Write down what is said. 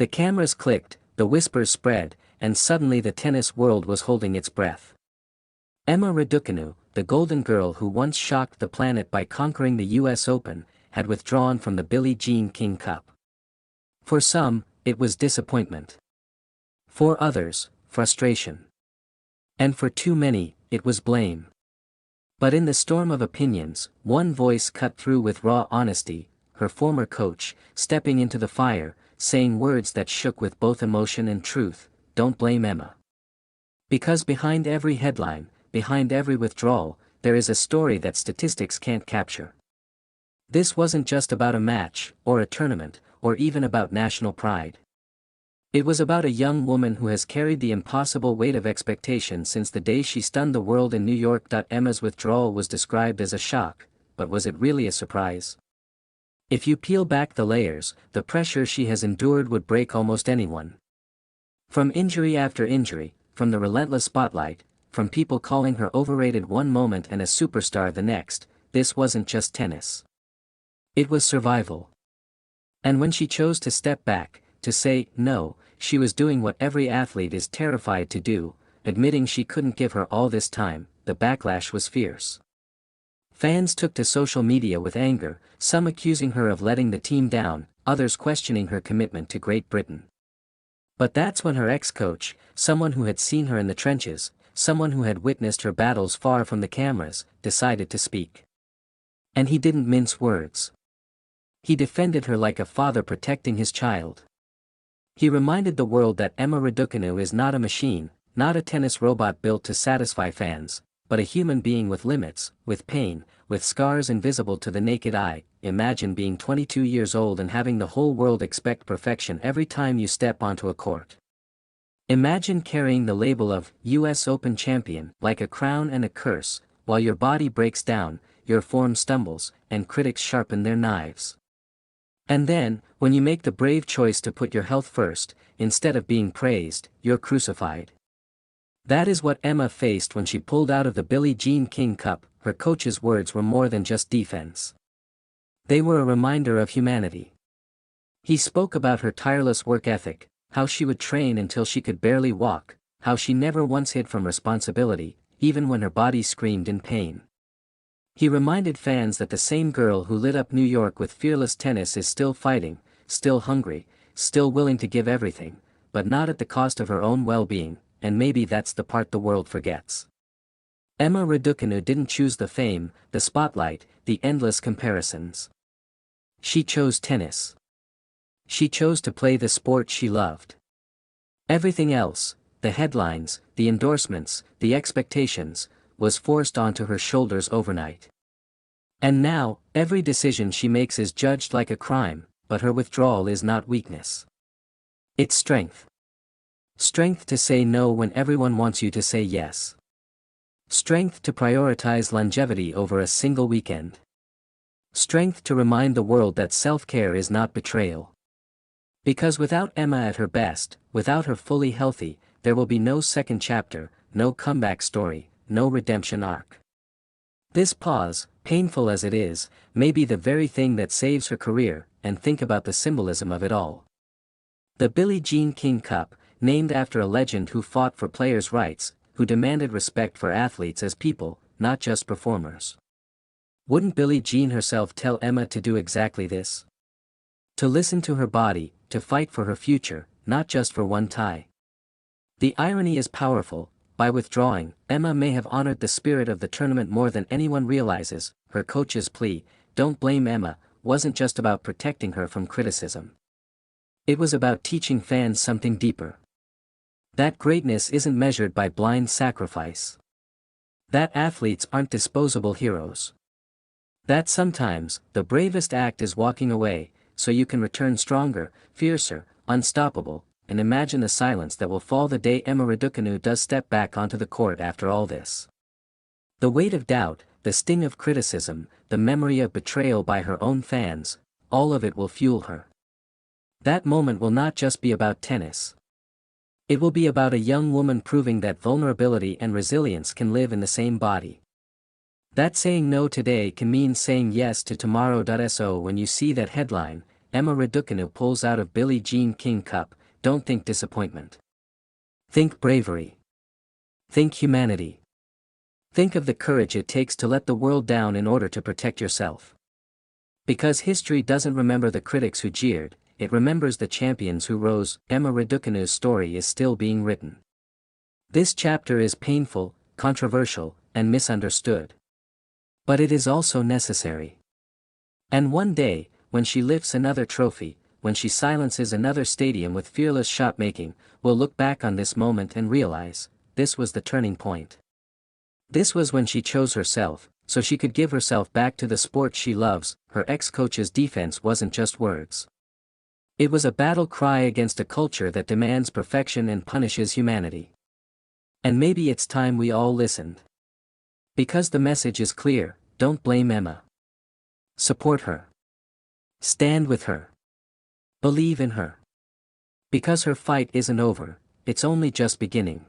The cameras clicked, the whispers spread, and suddenly the tennis world was holding its breath. Emma Raducanu, the golden girl who once shocked the planet by conquering the US Open, had withdrawn from the Billie Jean King Cup. For some, it was disappointment. For others, frustration. And for too many, it was blame. But in the storm of opinions, one voice cut through with raw honesty, her former coach, stepping into the fire, saying words that shook with both emotion and truth: "Don't blame Emma. Because behind every headline, behind every withdrawal, there is a story that statistics can't capture." This wasn't just about a match, or a tournament, or even about national pride. It was about a young woman who has carried the impossible weight of expectation since the day she stunned the world in New York. Emma's withdrawal was described as a shock, but was it really a surprise? If you peel back the layers, the pressure she has endured would break almost anyone. From injury after injury, from the relentless spotlight, from people calling her overrated one moment and a superstar the next, this wasn't just tennis. It was survival. And when she chose to step back, to say no, she was doing what every athlete is terrified to do, admitting she couldn't give her all this time. The backlash was fierce. Fans took to social media with anger, some accusing her of letting the team down, others questioning her commitment to Great Britain. But that's when her ex-coach, someone who had seen her in the trenches, someone who had witnessed her battles far from the cameras, decided to speak. And he didn't mince words. He defended her like a father protecting his child. He reminded the world that Emma Raducanu is not a machine, not a tennis robot built to satisfy fans, but a human being with limits, with pain, with scars invisible to the naked eye. Imagine being 22 years old and having the whole world expect perfection every time you step onto a court. Imagine carrying the label of US Open champion like a crown and a curse, while your body breaks down, your form stumbles, and critics sharpen their knives. And then, when you make the brave choice to put your health first, instead of being praised, you're crucified. That is what Emma faced when she pulled out of the Billie Jean King Cup. Her coach's words were more than just defense. They were a reminder of humanity. He spoke about her tireless work ethic, how she would train until she could barely walk, how she never once hid from responsibility, even when her body screamed in pain. He reminded fans that the same girl who lit up New York with fearless tennis is still fighting, still hungry, still willing to give everything, but not at the cost of her own well-being, and maybe that's the part the world forgets. Emma Raducanu didn't choose the fame, the spotlight, the endless comparisons. She chose tennis. She chose to play the sport she loved. Everything else, the headlines, the endorsements, the expectations, was forced onto her shoulders overnight. And now, every decision she makes is judged like a crime, but her withdrawal is not weakness. It's strength. Strength to say no when everyone wants you to say yes. Strength to prioritize longevity over a single weekend. Strength to remind the world that self-care is not betrayal. Because without Emma at her best, without her fully healthy, there will be no second chapter, no comeback story, no redemption arc. This pause, painful as it is, may be the very thing that saves her career, and think about the symbolism of it all. The Billie Jean King Cup, named after a legend who fought for players' rights, who demanded respect for athletes as people, not just performers. Wouldn't Billie Jean herself tell Emma to do exactly this? To listen to her body, to fight for her future, not just for one tie. The irony is powerful. By withdrawing, Emma may have honored the spirit of the tournament more than anyone realizes. Her coach's plea, "Don't blame Emma," wasn't just about protecting her from criticism. It was about teaching fans something deeper. That greatness isn't measured by blind sacrifice. That athletes aren't disposable heroes. That sometimes, the bravest act is walking away, so you can return stronger, fiercer, unstoppable. And imagine the silence that will fall the day Emma Raducanu does step back onto the court after all this. The weight of doubt, the sting of criticism, the memory of betrayal by her own fans, all of it will fuel her. That moment will not just be about tennis. It will be about a young woman proving that vulnerability and resilience can live in the same body. That saying no today can mean saying yes to tomorrow. So when you see that headline, Emma Raducanu pulls out of Billie Jean King Cup, don't think disappointment. Think bravery. Think humanity. Think of the courage it takes to let the world down in order to protect yourself. Because history doesn't remember the critics who jeered, it remembers the champions who rose. Emma Raducanu's story is still being written. This chapter is painful, controversial, and misunderstood. But it is also necessary. And one day, when she lifts another trophy, when she silences another stadium with fearless shot-making, we'll look back on this moment and realize, this was the turning point. This was when she chose herself, so she could give herself back to the sport she loves. Her ex-coach's defense wasn't just words. It was a battle cry against a culture that demands perfection and punishes humanity. And maybe it's time we all listened. Because the message is clear, don't blame Emma. Support her. Stand with her. Believe in her. Because her fight isn't over, it's only just beginning.